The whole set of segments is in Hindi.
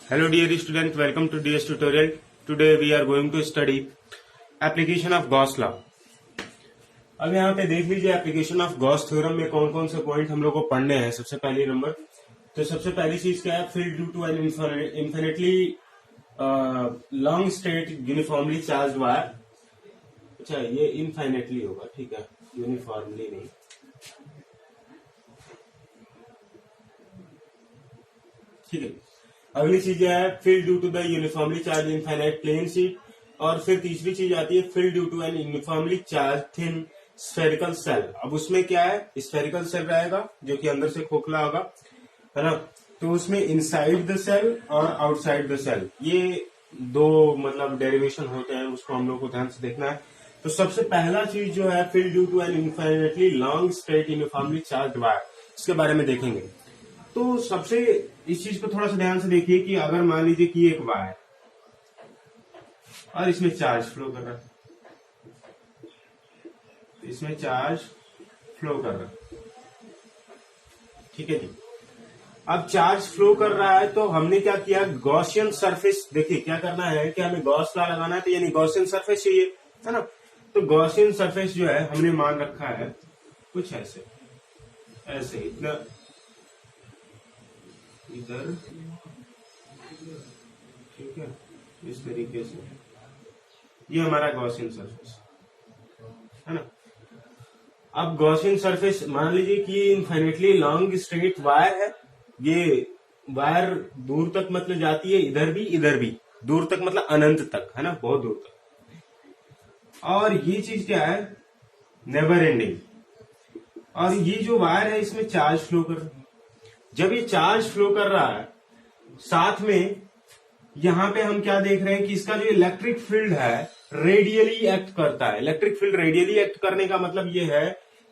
Hello dear student, welcome to DS tutorial. Today we are going to study application of Gauss law. अब यहाँ पे देख लीजिए एप्लीकेशन ऑफ गॉस थ्योरम में कौन कौन से पॉइंट हम लोग को पढ़ने हैं। सबसे पहली नंबर तो सबसे पहली चीज क्या है, field due to an infinitely long straight uniformly charge wire. अच्छा ये इनफाइनेटली होगा, ठीक है, यूनिफॉर्मली नहीं। ठीक है, अगली चीज है field due to the uniformly charge infinite plane sheet. और फिर तीसरी चीज आती है field due to an uniformly charge thin spherical shell. अब उसमें क्या है, स्फेरिकल सेल रहेगा जो कि अंदर से खोखला होगा, है ना। तो उसमें इनसाइड द सेल और आउटसाइड द सेल, ये दो मतलब डेरिवेशन होते हैं, उसको हम लोग को ध्यान से देखना है। तो सबसे पहला चीज जो है field due to an infinitely long straight uniformly charge wire, इसके बारे में देखेंगे। तो सबसे इस चीज को थोड़ा सा ध्यान से देखिए कि अगर मान लीजिए कि एक वायर और इसमें चार्ज फ्लो कर रहा है, इसमें चार्ज फ्लो कर रहा है, ठीक है जी। अब चार्ज फ्लो कर रहा है तो हमने क्या किया, गॉसियन सरफेस, देखिए क्या करना है कि हमें गॉस लॉ लगाना है, तो यानी गॉसियन सरफेस चाहिए, है ना। तो गॉसियन सरफेस जो है हमने मान रखा है कुछ ऐसे ऐसे इतना इधर, ठीक है, इस तरीके से ये हमारा गॉसियन सरफेस है ना। अब गॉसियन सरफेस मान लीजिए कि इनफाइनेटली लॉन्ग स्ट्रेट वायर है, ये वायर दूर तक मतलब जाती है, इधर भी दूर तक मतलब अनंत तक, है ना, बहुत दूर तक। और ये चीज क्या है, नेवर एंडिंग। और ये जो वायर है इसमें चार्ज फ्लो कर रहा है। जब ये चार्ज फ्लो कर रहा है साथ में यहां पे हम क्या देख रहे हैं कि इसका जो इलेक्ट्रिक फील्ड है रेडियली एक्ट करता है। इलेक्ट्रिक फील्ड रेडियली एक्ट करने का मतलब ये है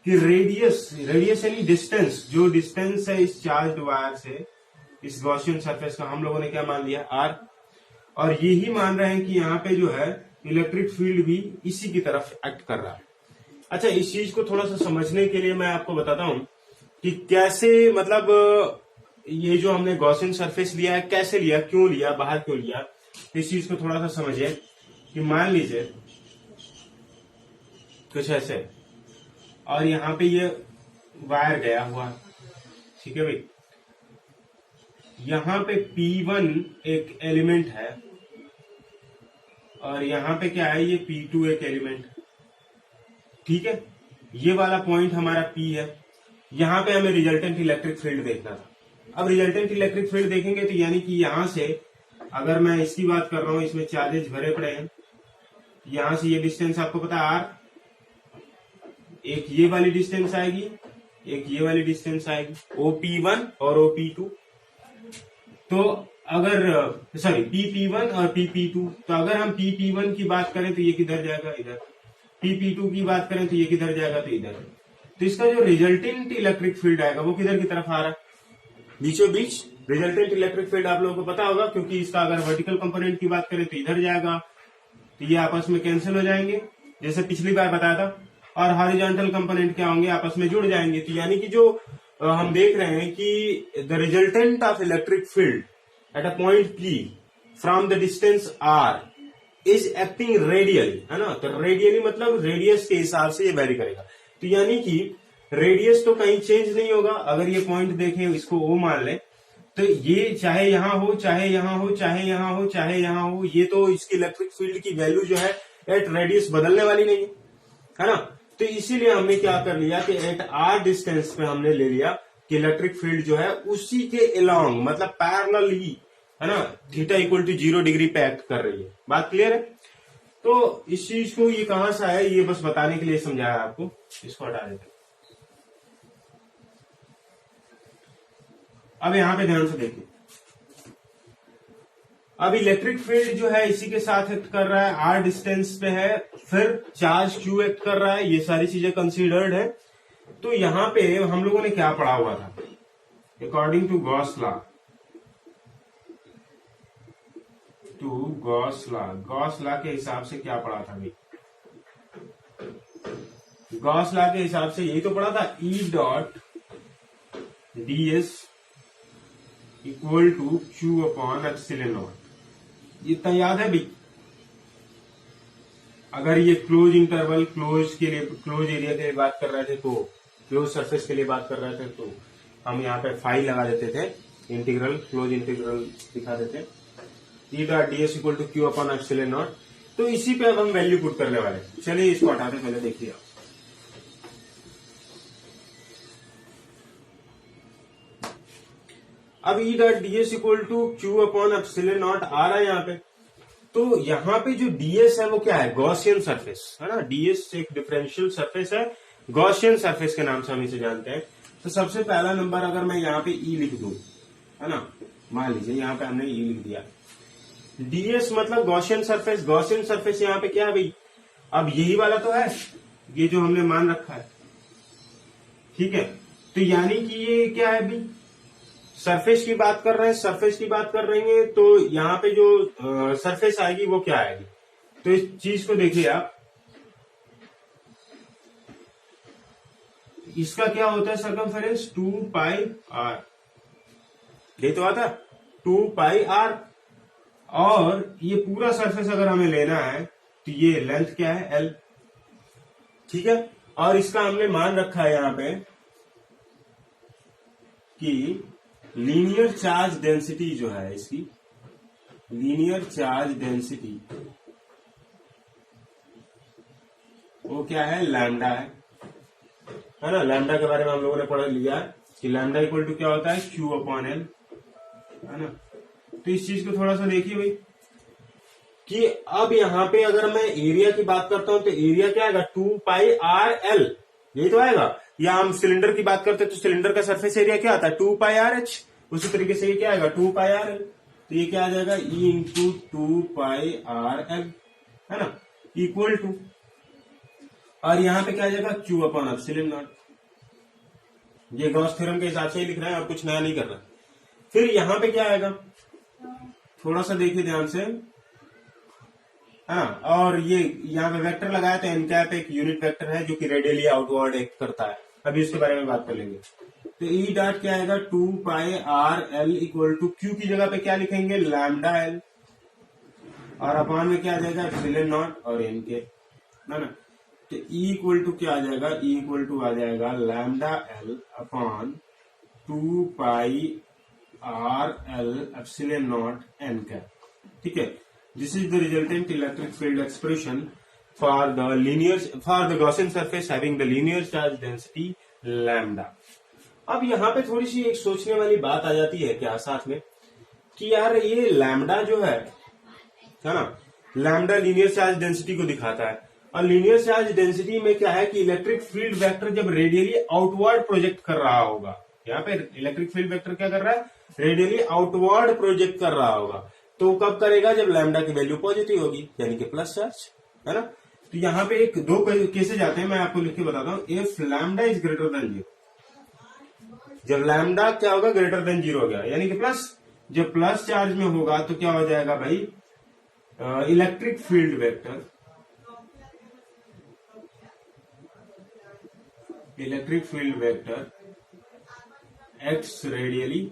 कि रेडियस यानी डिस्टेंस, जो डिस्टेंस है इस चार्ज वायर से इस गॉसियन सरफेस का, हम लोगों ने क्या मान लिया, आर। और यही मान रहे हैं कि यहाँ पे जो है इलेक्ट्रिक फील्ड भी इसी की तरफ एक्ट कर रहा है। अच्छा, इस चीज को थोड़ा सा समझने के लिए मैं आपको बताता हूं कि कैसे, मतलब ये जो हमने गॉसियन सरफेस लिया है कैसे लिया, क्यों लिया, बाहर क्यों लिया, इस चीज को थोड़ा सा समझिए। कि मान लीजिए कुछ ऐसे और यहाँ पे ये वायर गया हुआ, ठीक है भाई, यहाँ पे P1 एक एलिमेंट है और यहाँ पे क्या है, ये P2 एक एलिमेंट, ठीक है। ये वाला पॉइंट हमारा P है। यहाँ पे हमें रिजल्टेंट इलेक्ट्रिक फील्ड देखना था। अब रिजल्टेंट इलेक्ट्रिक फील्ड देखेंगे तो यानी कि यहां से अगर मैं इसकी बात कर रहा हूं, इसमें चार्जेस भरे पड़े हैं, यहां से ये डिस्टेंस आपको पता है R, एक ये वाली डिस्टेंस आएगी, एक ये वाली डिस्टेंस आएगी, OP1 और OP2। तो अगर सॉरी PP1 और PP2, तो अगर हम PP1 की बात करें तो ये किधर जाएगा, इधर। PP2 की बात करें तो ये किधर जाएगा, तो इधर। तो इसका जो रिजल्टेंट इलेक्ट्रिक फील्ड आएगा वो किधर की तरफ आ रहा है, बीचों बीच। रिजल्टेंट इलेक्ट्रिक फील्ड आप लोगों को पता होगा, क्योंकि इसका अगर वर्टिकल कंपोनेंट की बात करें तो इधर जाएगा, तो ये आपस में कैंसिल हो जाएंगे जैसे पिछली बार बताया था। और हॉरिजॉन्टल कंपोनेंट क्या होंगे, आपस में जुड़ जाएंगे। तो यानी कि जो हम देख रहे हैं कि the resultant of electric field at a point P from the distance R is acting radially, है ना। तो रेडियली मतलब रेडियस के हिसाब से ये वेरी करेगा। तो यानी कि रेडियस तो कहीं चेंज नहीं होगा। अगर ये पॉइंट देखें, इसको O मान लें, तो ये चाहे यहां हो, चाहे यहां हो, चाहे यहां हो, चाहे यहां हो, ये तो इसकी इलेक्ट्रिक फील्ड की वैल्यू जो है एट रेडियस बदलने वाली नहीं है ना। तो इसीलिए हमने क्या कर लिया कि एट R डिस्टेंस पे हमने ले लिया कि इलेक्ट्रिक फील्ड जो है उसी के अलोंग मतलब पैरेलल ही, है ना, थीटा इक्वल टू 0 डिग्री पे एक्ट कर रही है। बात क्लियर है। तो इस चीज को ये कहां से आया, ये बस बताने के लिए समझाया आपको। इसको हटा देते। अब यहां पे ध्यान से देखिए, अब इलेक्ट्रिक फील्ड जो है इसी के साथ एक्ट कर रहा है, R डिस्टेंस पे है, फिर चार्ज Q एक्ट कर रहा है, ये सारी चीजें कंसीडर्ड है। तो यहां पे हम लोगों ने क्या पढ़ा हुआ था, according to Gauss law, Gauss law के हिसाब से क्या पढ़ा था भाई, गॉस लॉ के हिसाब से यही तो पढ़ा था, E dot ds equal to Q upon epsilon naught. इतना याद है भाई। अगर ये क्लोज इंटरवल क्लोज के लिए, क्लोज एरिया के लिए बात कर रहे थे, तो क्लोज सरफेस के लिए बात कर रहे थे, तो हम यहाँ पे फाई लगा देते थे, इंटीग्रल क्लोज इंटीग्रल दिखा देते, E dot D S equal to Q upon epsilon naught. तो इसी पे अब हम वैल्यू पुट करने वाले। चलिए इसको हटाते पहले देखिए आप। अब E dot D S equal to Q upon epsilon naught आ रहा है यहाँ पे। तो यहाँ पे जो डीएस है वो क्या है, गॉसियन सरफेस है ना। डीएस एक डिफरेंशियल सरफेस है, गॉसियन सरफेस के नाम से हम इसे जानते हैं। तो सबसे पहला नंबर अगर मैं यहाँ पे ई लिख दूं, है ना, मान लीजिए यहाँ पे हमने ई लिख दिया। डीएस मतलब गॉसियन सरफेस। गॉसियन सरफेस यहाँ पे क्या है भाई, अब यही वाला तो है, ये जो हमने मान रखा है, ठीक है। तो यानी कि ये क्या है भाई, सरफेस की बात कर रहे हैं, सरफेस की बात कर रहे हैं। तो यहाँ पे जो सरफेस आएगी वो क्या आएगी, तो इस चीज को देखिए आप, इसका क्या होता है सर्कमफेरेंस, 2 पाई आर, ये तो आता 2 पाई आर। और ये पूरा सरफेस अगर हमें लेना है तो ये लेंथ क्या है, एल, ठीक है। और इसका हमने मान रखा है यहाँ पे कि लीनियर चार्ज डेंसिटी जो है, इसकी लीनियर चार्ज डेंसिटी वो क्या है, लैम्डा है ना। लैम्डा के बारे में हम लोगों ने पढ़ लिया कि लैम्डा इक्वल टू क्या होता है, क्यू अपॉन एल, है ना। तो इस चीज को थोड़ा सा देखिए भाई कि अब यहाँ पे अगर मैं एरिया की बात करता हूं तो एरिया क्या आएगा, 2 पाई आर एल, यही तो आएगा। या हम सिलेंडर की बात करते हैं तो सिलेंडर का सरफेस एरिया क्या आता है, 2 पाई आर एच। उसी तरीके से ये क्या आएगा, 2 पाई आर एल। तो ये क्या आ जाएगा, E into 2 pi R L, है ना, इक्वल टू, और यहाँ पे क्या आ जाएगा, क्यू अपॉन एप्सिलॉन नॉट। ये गॉस थ्योरम के हिसाब से ही लिख रहे हैं और कुछ नया नहीं कर रहा। फिर यहाँ पे क्या आएगा, थोड़ा सा देखिए ध्यान से, हाँ। और ये यहाँ पे वेक्टर लगाया तो एन कैप एक यूनिट वेक्टर है जो कि रेडियली आउटवर्ड एक्ट करता है, अभी इसके बारे में बात कर लेंगे। तो ई डॉट क्या आएगा, 2 pi R L equal to Q की जगह पे क्या लिखेंगे, लैम्डा एल, और अपॉन में क्या आ जाएगा, एप्सिलॉन नॉट और एन के, है ना। तो ई इक्वल टू क्या आ जाएगा, ई इक्वल टू आ जाएगा lambda L upon 2 pi R L epsilon naught n cap, ठीक है। This is the resultant electric field expression for the Gaussian surface having the linear charge density lambda। अब यहाँ पे थोड़ी सी एक सोचने वाली बात आ जाती है क्या साथ में, कि यार ये लैम्डा जो है ना, लैम्डा लीनियर चार्ज डेंसिटी को दिखाता है। और लीनियर चार्ज डेंसिटी में क्या है कि इलेक्ट्रिक फील्ड वेक्टर जब रेडियली आउटवर्ड प्रोजेक्ट कर रहा होगा, यहाँ पे इलेक्ट्रिक फील्ड वेक्टर क्या कर रहा है, रेडियली आउटवर्ड प्रोजेक्ट कर रहा होगा। तो कब करेगा, जब लैम्डा की वैल्यू पॉजिटिव होगी, यानी कि प्लस चार्ज, है ना। तो यहाँ पे एक दो केसेज आते हैं, मैं आपको लिख के बताता हूँ। If lambda is greater than 0, जब लैम्डा क्या होगा, ग्रेटर देन 0 हो गया, यानी कि प्लस, जब प्लस चार्ज में होगा तो क्या हो जाएगा भाई, electric field vector, electric field vector x radially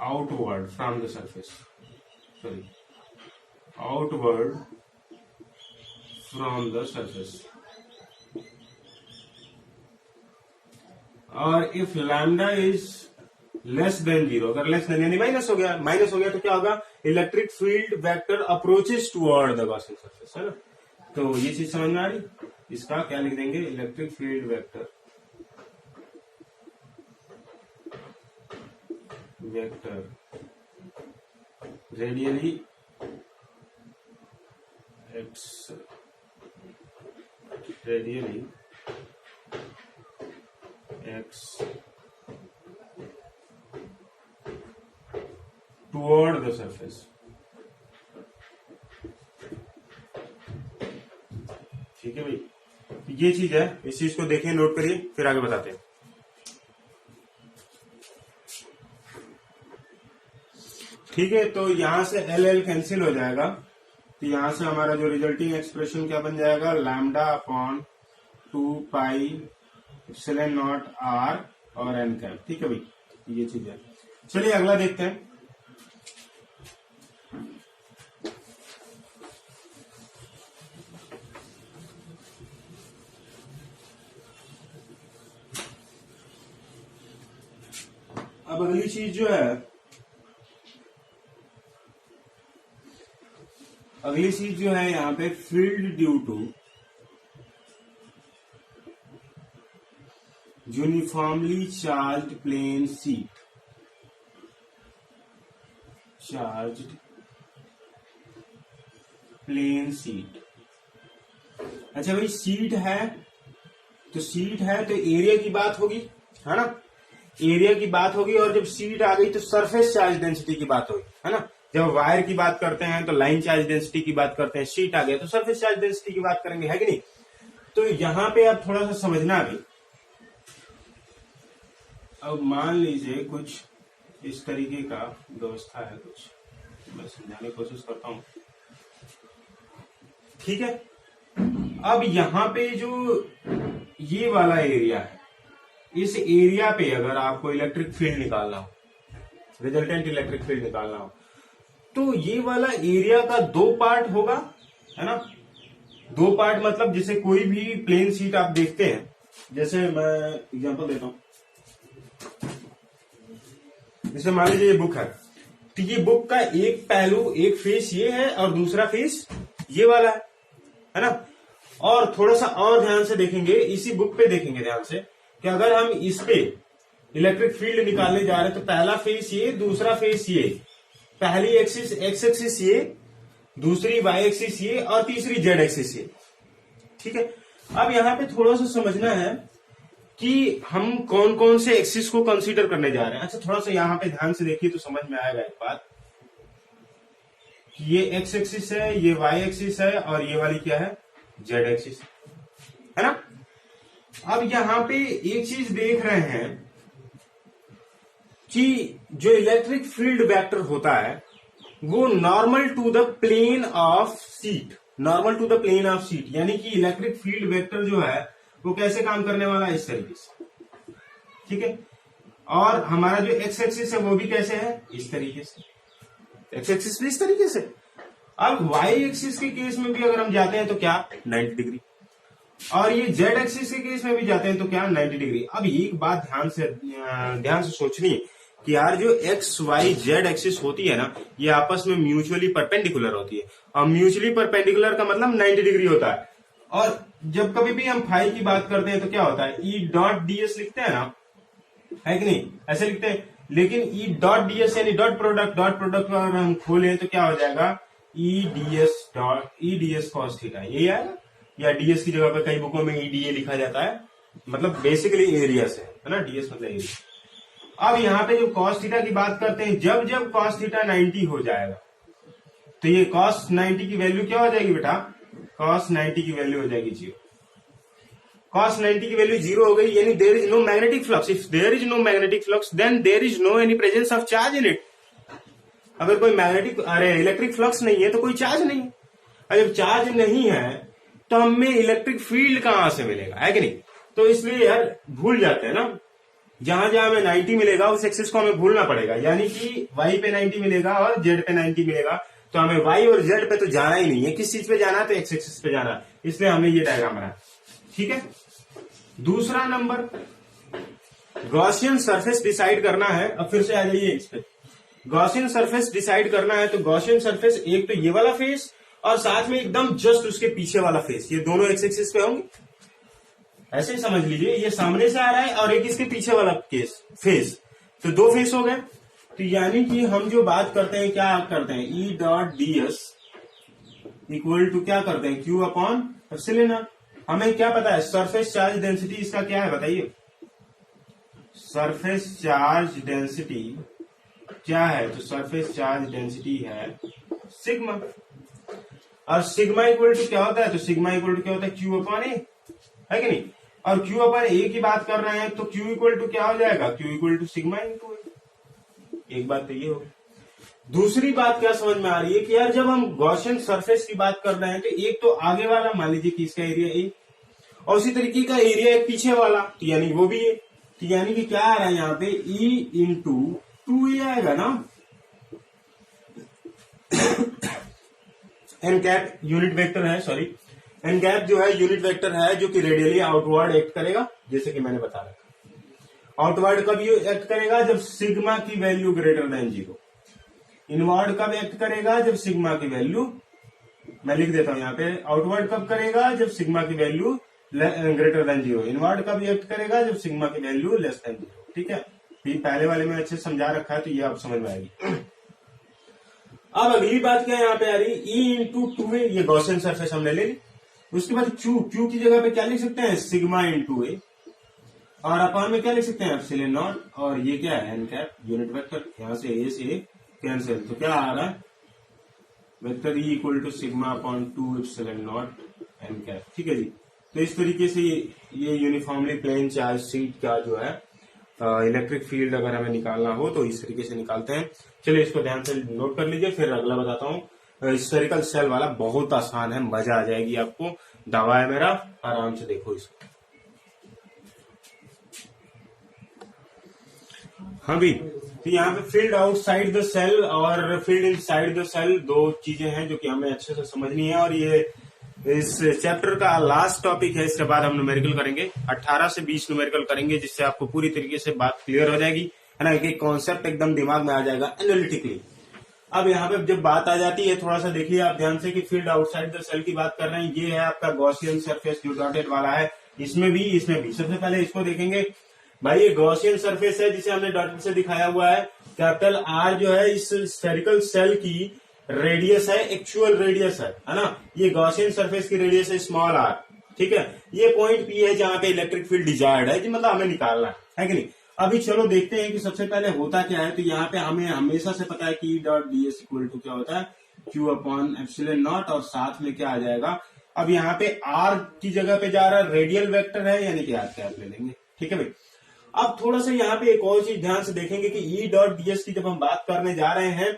outward from the surface, outward from the surface। और if lambda is less than 0, अगर लेस देन यानी माइनस हो गया तो क्या होगा, electric field vector approaches toward the Gaussian surface, है ना। तो ये चीज समझ में आ रही, इसका क्या लिख देंगे, electric field vector radially x toward the surface, ठीक है भाई। ये चीज है, इस चीज को देखिए, नोट करिए, फिर आगे बताते हैं। ठीक है, तो यहां से एल एल कैंसिल हो जाएगा, तो यहां से हमारा जो रिजल्टिंग एक्सप्रेशन क्या बन जाएगा, lambda upon 2 pi epsilon naught r और एन कैप। ठीक है भाई, ये चीज है। चलिए अगला देखते हैं। अब अगली चीज जो है, अगली चीज जो है यहाँ पे field due to uniformly charged plane sheet, charged plane sheet. अच्छा भाई, शीट है तो शीट है तो एरिया की बात होगी, है ना, एरिया की बात होगी। और जब शीट आ गई तो सरफेस चार्ज डेंसिटी की बात होगी, है ना। जब वायर की बात करते हैं तो लाइन चार्ज डेंसिटी की बात करते हैं, शीट आ गया तो सरफेस चार्ज डेंसिटी की बात करेंगे, है कि नहीं। तो यहां पे आप थोड़ा सा समझना भी। अब मान लीजिए कुछ इस तरीके का व्यवस्था है, कुछ मैं समझाने की कोशिश करता हूं। ठीक है, अब यहां पे जो ये वाला एरिया है, इस एरिया पे अगर आपको इलेक्ट्रिक फील्ड निकालना हो, रिजल्टेंट इलेक्ट्रिक फील्ड निकालना हो, तो ये वाला एरिया का दो पार्ट होगा, है ना। दो पार्ट मतलब जैसे कोई भी प्लेन शीट आप देखते हैं, जैसे मैं एग्जांपल देता हूं, जैसे मान लीजिए ये बुक है, तो ये बुक का एक पहलू, एक फेस ये है और दूसरा फेस ये वाला है ना। और थोड़ा सा और ध्यान से देखेंगे, इसी बुक पे देखेंगे ध्यान से कि अगर हम इस पे इलेक्ट्रिक फील्ड निकालने जा रहे हैं तो पहला फेस ये, दूसरा फेस ये, पहली एक्सिस एक्स एक्सिस ये, दूसरी वाई एक्सिस ये और तीसरी जेड एक्सिस ये। ठीक है, अब यहां पे थोड़ा सा समझना है कि हम कौन कौन से एक्सिस को कंसीडर करने जा रहे हैं। अच्छा, थोड़ा सा यहां पे ध्यान से देखिए तो समझ में आएगा एक बात कि ये एक्स एक्सिस है, ये वाई एक्सिस है और ये वाली क्या है, जेड एक्सिस, है ना। अब यहां पे एक चीज देख रहे हैं कि जो इलेक्ट्रिक फील्ड वेक्टर होता है वो normal to the plane of sheet, normal to the plane of sheet, यानी कि इलेक्ट्रिक फील्ड वेक्टर जो है वो कैसे काम करने वाला है, इस तरीके से। ठीक है, और हमारा जो एक्स एक्सिस है वो भी कैसे है, इस तरीके से, एक्स एक्सिस भी इस तरीके से। अब वाई एक्सिस के केस में भी अगर हम जाते हैं तो क्या, 90 डिग्री, और ये जेड एक्सिस के केस में भी जाते हैं तो क्या, 90 डिग्री। अब एक बात ध्यान से सोचनी है कि यार जो एक्स वाई जेड एक्सिस होती है ना, ये आपस में म्यूचुअली परपेंडिकुलर होती है, और म्यूचुअली परपेंडिकुलर का मतलब 90 डिग्री होता है। और जब कभी भी हम फाई की बात करते हैं तो क्या होता है, ई डॉट डीएस लिखते हैं ना, है कि नहीं, ऐसे लिखते हैं। लेकिन ई डॉट डीएस यानी डॉट प्रोडक्ट अगर हम खोलें तो क्या हो जाएगा, ई डीएस कॉस थीटा, यही आएगा। या डीएस की जगह पे कई बुकों में ईडीए लिखा जाता है, मतलब बेसिकली एरिया से, है ना, डीएस मतलब एरिया। अब यहाँ पे जो कॉस थीटा की बात करते हैं, जब जब कॉस थीटा 90 हो जाएगा तो ये कॉस 90 की वैल्यू क्या हो जाएगी बेटा, कॉस 90 की वैल्यू हो जाएगी 0। कॉस 90 की वैल्यू 0 हो गई, यानी there is no magnetic flux. If there is no magnetic flux then there is no any presence of charge in it. अगर कोई इलेक्ट्रिक फ्लक्स नहीं है तो कोई चार्ज नहीं है, और जब चार्ज नहीं है तो हमें इलेक्ट्रिक फील्ड कहां से मिलेगा, है कि नहीं। तो इसलिए यार भूल जाते हैं ना, जहां जहां हमें 90 मिलेगा उस एक्सिस को हमें भूलना पड़ेगा, यानी कि वाई पे 90 मिलेगा और जेड पे 90 मिलेगा, तो हमें वाई और जेड पे तो जाना ही नहीं है, किस चीज पे जाना है, तो एक्स एक्सिस पे जाना है, इसलिए हमने ये डायग्राम बनाया। ठीक है, दूसरा नंबर गॉसियन सरफेस डिसाइड करना है। अब फिर से आ जाइए इस पे, गॉसियन सरफेस डिसाइड करना है तो गॉसियन सरफेस एक तो ये वाला फेस और साथ में एकदम जस्ट उसके पीछे वाला फेस, ये दोनों एक्स एक्सिस पे होंगे, ऐसे ही समझ लीजिए। ये सामने से आ रहा है और एक इसके पीछे वाला फेस, तो दो फेस हो गए। तो यानी कि हम जो बात करते हैं क्या करते हैं, E dot D S equal to क्या करते हैं, क्यू अपॉन एप्सिलॉन नॉट। हमें क्या पता है, सरफेस चार्ज डेंसिटी इसका क्या है बताइए, सरफेस चार्ज डेंसिटी क्या है, तो सरफेस चार्ज डेंसिटी है सिग्मा, और सिग्मा इक्वल टू क्या होता है, तो सिग्मा इक्वल टू क्या होता है, क्यू अपॉन ए, है कि नहीं। और क्यू अपॉन ए की बात कर रहे हैं तो क्यू इक्वल टू क्या हो जाएगा, Q equal to sigma into A. एक बात तो ये होगी। दूसरी बात क्या समझ में आ रही है कि यार जब हम गॉसियन सरफेस की बात कर रहे हैं तो एक तो आगे वाला मान लीजिए कि इसका एरिया ए, और उसी तरीके का एरिया एक पीछे वाला, तो यानी वो भी है। तो यानी कि क्या आ रहा है यहाँ पे E इंटू 2A आएगा ना। एन कैप यूनिट वेक्टर है, सॉरी एन कैप जो है यूनिट वेक्टर है जो कि रेडियली आउटवर्ड एक्ट करेगा, जैसे कि मैंने बता रखा। आउटवर्ड कब एक्ट करेगा, जब सिग्मा की वैल्यू ग्रेटर देन 0। इनवर्ड कब एक्ट करेगा, जब सिग्मा की वैल्यू, मैं लिख देता हूं यहाँ पे, आउटवर्ड कब करेगा, जब सिग्मा की वैल्यू ग्रेटर देन 0। इनवर्ड कब एक्ट करेगा, जब सिग्मा की वैल्यू लेस देन 0। ठीक है, पहले वाले में अच्छे समझा रखा है, तो ये आप समझ में आएगी। अब अगली बात क्या यहाँ पे आ रही, E इंटू 2A, ये गॉसियन सरफेस हमने ले ली। उसके बाद Q की जगह पे क्या लिख सकते हैं, सिग्मा इंटू A, और अपॉन में क्या लिख सकते हैं, एप्सिलॉन नॉट, और ये क्या है, एन कैप यूनिट वेक्टर। यहाँ से A से कैंसिल, तो क्या आ रहा है, vector E equal to sigma upon 2 epsilon naught n cap. ठीक है जी। तो इस तरीके से ये यूनिफॉर्मली प्लेन चार्ज शीट का जो है इलेक्ट्रिक फील्ड अगर हमें निकालना हो तो इस तरीके से निकालते हैं। चलिए इसको ध्यान से नोट कर लीजिए, फिर अगला बताता हूँ। स्फेरिकल सेल वाला बहुत आसान है, मजा आ जाएगी आपको, दावा है मेरा, आराम से देखो इसको। हाँ भी, तो यहाँ पे फील्ड आउटसाइड द सेल और फील्ड इनसाइड द सेल दो चीजें हैं जो कि हमें अच्छे से समझनी है, और ये इस चैप्टर का लास्ट टॉपिक है। इसके बाद हम न्यूमेरिकल करेंगे, 18 से 20 न्यूमेरिकल करेंगे, जिससे आपको पूरी तरीके से बात क्लियर हो जाएगी, है ना, एक कॉन्सेप्ट एकदम दिमाग में आ जाएगा एनालिटिकली। अब यहाँ पे जब बात आ जाती है, थोड़ा सा देखिए आप ध्यान से कि फील्ड आउटसाइड द सेल की बात कर रहे हैं। ये है आपका गॉसियन सरफेस जो डॉटेड वाला है, इसमें भी। सबसे पहले इसको देखेंगे भाई, ये गॉसियन सरफेस है जिसे हमने डॉटेड से दिखाया हुआ है। कैपिटल आर जो है इस स्फेरिकल सेल की रेडियस है, एक्चुअल रेडियस है ना। ये गॉसियन सरफेस की रेडियस है स्मॉल आर। ठीक है, ये पॉइंट पी है जहां पे इलेक्ट्रिक फील्ड डिजायर्ड है, मतलब हमें निकालना है कि नहीं। अभी चलो देखते हैं कि सबसे पहले होता क्या है। तो यहाँ पे हमें हमेशा से पता है कि dot D S equal to क्या होता है, क्यू अपॉन एप्सिलॉन नॉट, और साथ में क्या आ जाएगा, अब यहाँ पे आर की जगह पे जा रहा है रेडियल वेक्टर है, यानी कि आर कैप ले लेंगे। ठीक है भाई, अब थोड़ा सा यहाँ पे एक और चीज ध्यान से देखेंगे कि ई डॉट डीएस की जब हम बात करने जा रहे हैं,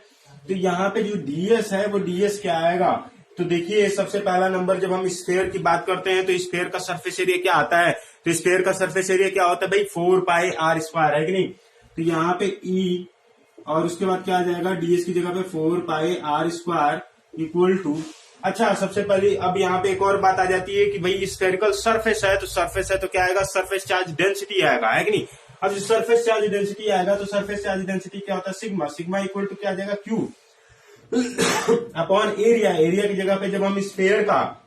तो यहाँ पे जो डीएस है वो डीएस क्या आएगा। तो देखिए सबसे पहला नंबर, जब हम स्फेयर की बात करते हैं तो स्फेयर का सरफेस एरिया क्या आता है, तो स्फेयर का सरफेस एरिया क्या होता है भाई, 4 पाई आर स्क्वायर, है कि नहीं। तो यहाँ पे ई और उसके बाद क्या आ जाएगा, डीएस की जगह पे 4 pi r square equal to, अच्छा सबसे पहले अब यहाँ पे एक और बात आ जाती है कि भाई स्फेरिकल सरफेस है, तो क्या आएगा, सरफेस चार्ज डेंसिटी आएगा, है कि नहीं। अब जो सरफेस चार्ज डेंसिटी आएगा, तो सरफेस चार्ज डेंसिटी क्या होता है, सिग्मा। सिग्मा इक्वल टू क्या आ जाएगा, क्यू अपॉन एरिया। एरिया की जगह पे जब हम स्फेयर का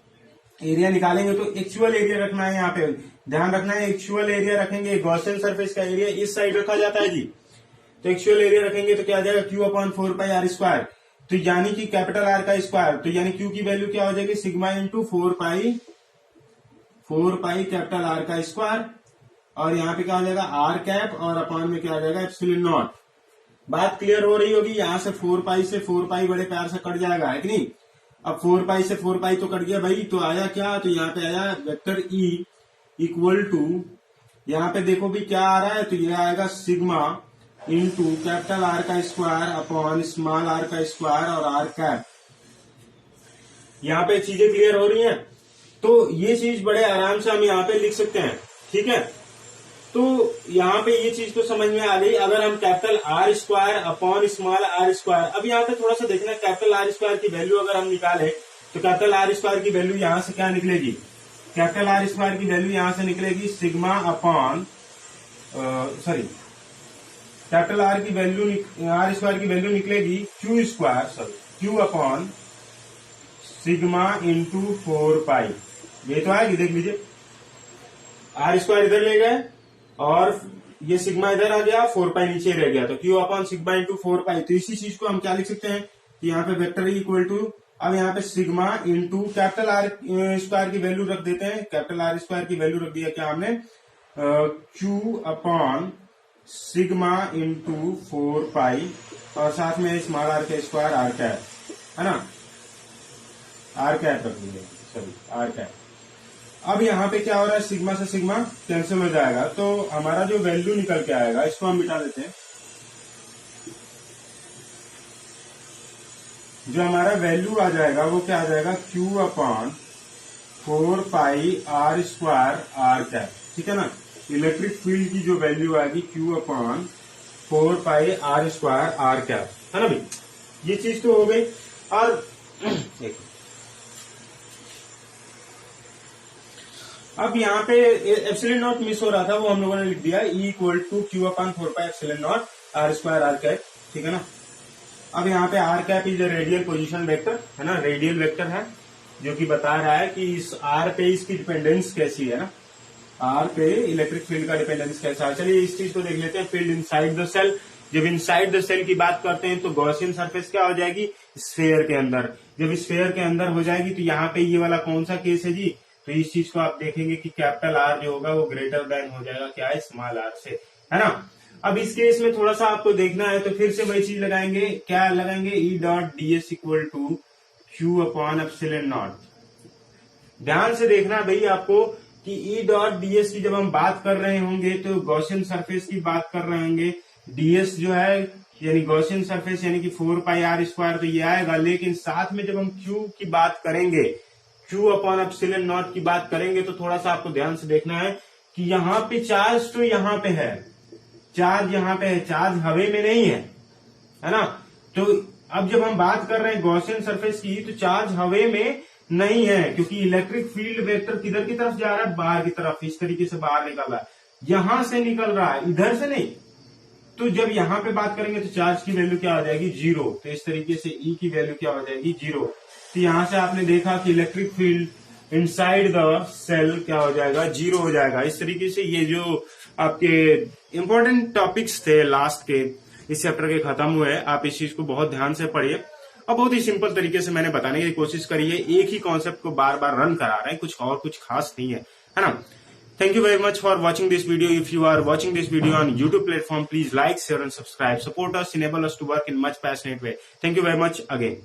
एरिया निकालेंगे तो एक्चुअल एरिया रखना है, यहाँ पे ध्यान रखना है, एक्चुअल एरिया रखेंगे। गॉसियन सरफेस का एरिया इस साइड रखा जाता है जी, तो एक्चुअल एरिया रखेंगे तो क्या आ जाएगा, Q upon 4 pi r square. तो यानी कि कैपिटल आर का स्क्वायर, तो यानी क्यू की वैल्यू क्या हो जाएगी, sigma into 4 pi capital R का स्क्वायर, और यहाँ पे क्या हो जाएगा आर कैप, और अपॉन में क्या आ जाएगा एप्सिलॉन नॉट। बात क्लियर हो रही होगी, यहाँ से 4 पाई बड़े प्यार से कट जाएगा, है कि नहीं। अब 4 पाई से 4 पाई तो कट गया भाई, तो आया क्या, तो यहाँ पे आया वेक्टर ई इक्वल टू, यहाँ पे देखो भी क्या आ रहा है, तो ये आएगा सिग्मा इंटू कैपिटल आर का स्क्वायर अपॉन स्मॉल आर का स्क्वायर और आर कैप। यहाँ पे चीजें क्लियर हो रही हैं, तो ये चीज बड़े आराम से हम यहाँ पे लिख सकते हैं। ठीक है, तो यहाँ पे ये चीज तो समझ में आ गई। अगर हम capital R square upon small r square, अब यहाँ पे थोड़ा सा देखना, कैपिटल आर स्क्वायर की वैल्यू अगर हम निकाले तो कैपिटल आर स्क्वायर की वैल्यू यहाँ से क्या निकलेगी, कैपिटल आर स्क्वायर की वैल्यू यहाँ से निकलेगी सिग्मा अपॉन कैपिटल आर की वैल्यू, आर स्क्वायर की वैल्यू निकलेगी Q upon sigma into 4 pi. ये तो आएगी, देख लीजिए, आर स्क्वायर इधर ले गए और ये सिग्मा इधर आ गया, 4 पाई नीचे रह गया, तो क्यू अपॉन सिग्मा इंटू 4 पाई। तो इसी चीज को हम क्या लिख सकते हैं कि यहाँ पे वेक्टर इक्वल टू, अब यहाँ पे sigma into capital R square की वैल्यू रख देते हैं, कैपिटल आर स्क्वायर की वैल्यू रख दिया क्या हमने, क्यू अपॉन सिग्मा इंटू 4 पाई, और साथ में स्मॉल आर का स्क्वायर आर कैप, है ना, आर कैप रख दीजिए, सॉरी आर कैप। अब यहाँ पे क्या हो रहा है, सिग्मा से सिग्मा कैंसिल हो जाएगा, तो हमारा जो वैल्यू निकल के आएगा, इसको हम मिटा देते हैं। जो हमारा वैल्यू आ जाएगा वो क्या आ जाएगा, Q upon 4 pi r square r cap, ठीक है ना। इलेक्ट्रिक फील्ड की जो वैल्यू आएगी Q upon 4 pi r square r cap, है ना भाई। ये चीज तो हो गई। और अब यहाँ पे एप्सिलॉन नॉट मिस हो रहा था, वो हम लोगों ने लिख दिया E equal to Q upon 4 pi epsilon naught r square r cap, ठीक है ना। अब यहाँ पे r cap is radial position vector, है ना, रेडियल वेक्टर है जो कि बता रहा है कि इस आर पे इसकी डिपेंडेंस कैसी है ना, आर पे इलेक्ट्रिक फील्ड का डिपेंडेंस कैसा है। चलिए इस चीज को देख लेते हैं। फील्ड इनसाइड द सेल, जब इनसाइड द सेल की बात करते हैं तो गॉसियन सरफेस क्या हो जाएगी, स्फीयर के अंदर। जब स्फीयर के अंदर हो जाएगी तो यहाँ पे ये वाला कौन सा केस है जी, तो इस चीज को आप देखेंगे कि कैपिटल आर जो होगा वो ग्रेटर देन हो जाएगा क्या है, स्मॉल आर से, है ना। अब इस केस में थोड़ा सा आपको देखना है तो फिर से वही चीज लगाएंगे, क्या लगाएंगे, E dot D S equal to Q upon epsilon naught. ध्यान से देखना भाई आपको कि ई डॉट डीएस की जब हम बात कर रहे होंगे तो गॉसियन सरफेस की बात कर रहे होंगे। डीएस जो है यानी गॉसियन सरफेस यानी कि 4 पाई आर स्क्वायर तो ये आएगा, लेकिन साथ में जब हम क्यू की बात करेंगे, क्यू अपॉन एप्सिलॉन नॉट की बात करेंगे तो थोड़ा सा आपको ध्यान से देखना है कि यहाँ पे चार्ज तो यहाँ पे है, चार्ज यहाँ पे है, चार्ज हवे में नहीं है ना। तो अब जब हम बात कर रहे हैं गॉसियन सरफेस की तो चार्ज हवे में नहीं है, क्योंकि इलेक्ट्रिक फील्ड वेक्टर किधर की तरफ जा रहा है, बाहर की तरफ, इस तरीके से बाहर निकल रहा है, यहां से निकल रहा है, इधर से नहीं। तो जब यहां पे बात करेंगे तो चार्ज की वैल्यू क्या हो जाएगी, 0। तो इस तरीके से ई की वैल्यू क्या हो जाएगी, 0। तो यहां से आपने देखा कि electric field inside the cell क्या हो जाएगा, 0 हो जाएगा। इस तरीके से ये जो आपके इंपॉर्टेंट टॉपिक्स थे लास्ट के इस चैप्टर के खत्म हुए। आप इस चीज को बहुत ध्यान से पढ़िए और बहुत ही सिंपल तरीके से मैंने बताने की कोशिश करी है। एक ही कॉन्सेप्ट को बार बार रन करा रहे हैं, कुछ खास नहीं है ना। Thank you very much for watching this video. If you are watching this video on YouTube platform, please like, share and subscribe, support us, enable us to work in much passionate way. Thank you very much again.